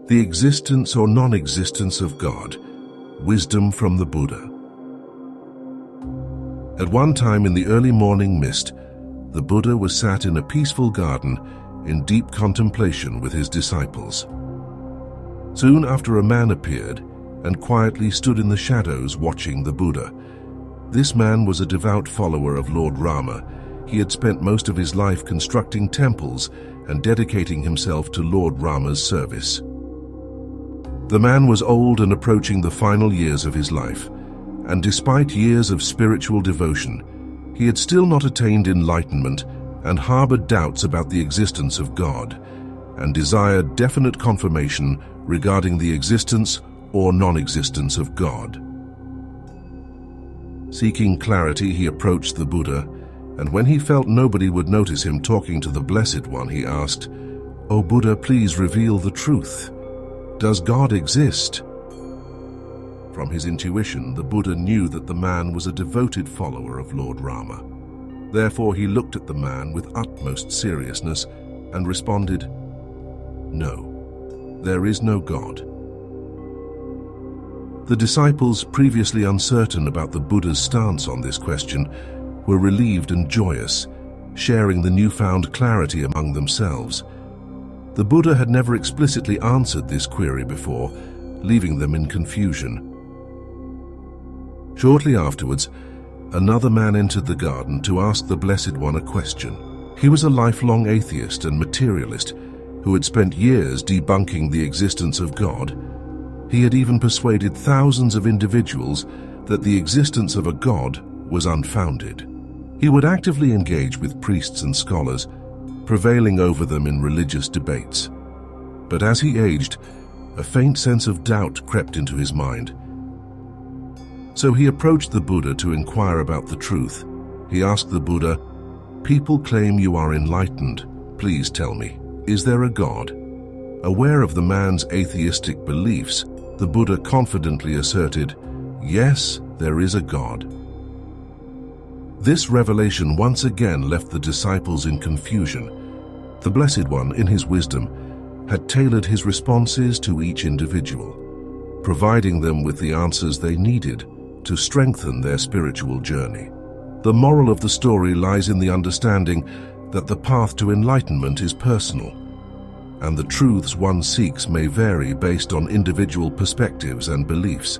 The existence or non-existence of God. Wisdom from the Buddha. At one time in the early morning mist, the Buddha was sat in a peaceful garden in deep contemplation with his disciples. Soon after, a man appeared and quietly stood in the shadows watching the Buddha. This man was a devout follower of Lord Rama. He had spent most of his life constructing temples and dedicating himself to Lord Rama's service. The man was old and approaching the final years of his life, and despite years of spiritual devotion, he had still not attained enlightenment and harbored doubts about the existence of God, and desired definite confirmation regarding the existence or non-existence of God. Seeking clarity, he approached the Buddha, and when he felt nobody would notice him talking to the Blessed One, he asked, "O Buddha, please reveal the truth. Does God exist?" From his intuition, the Buddha knew that the man was a devoted follower of Lord Rama. Therefore, he looked at the man with utmost seriousness and responded, "No, there is no God." The disciples, previously uncertain about the Buddha's stance on this question, were relieved and joyous, sharing the newfound clarity among themselves. The Buddha had never explicitly answered this query before, leaving them in confusion. Shortly afterwards, another man entered the garden to ask the Blessed One a question. He was a lifelong atheist and materialist who had spent years debunking the existence of God. He had even persuaded thousands of individuals that the existence of a God was unfounded. He would actively engage with priests and scholars, prevailing over them in religious debates. But as he aged, a faint sense of doubt crept into his mind. So he approached the Buddha to inquire about the truth. He asked the Buddha, "People claim you are enlightened. Please tell me, is there a God?" Aware of the man's atheistic beliefs, the Buddha confidently asserted, "Yes, there is a God." This revelation once again left the disciples in confusion. The Blessed One, in his wisdom, had tailored his responses to each individual, providing them with the answers they needed to strengthen their spiritual journey. The moral of the story lies in the understanding that the path to enlightenment is personal, and the truths one seeks may vary based on individual perspectives and beliefs.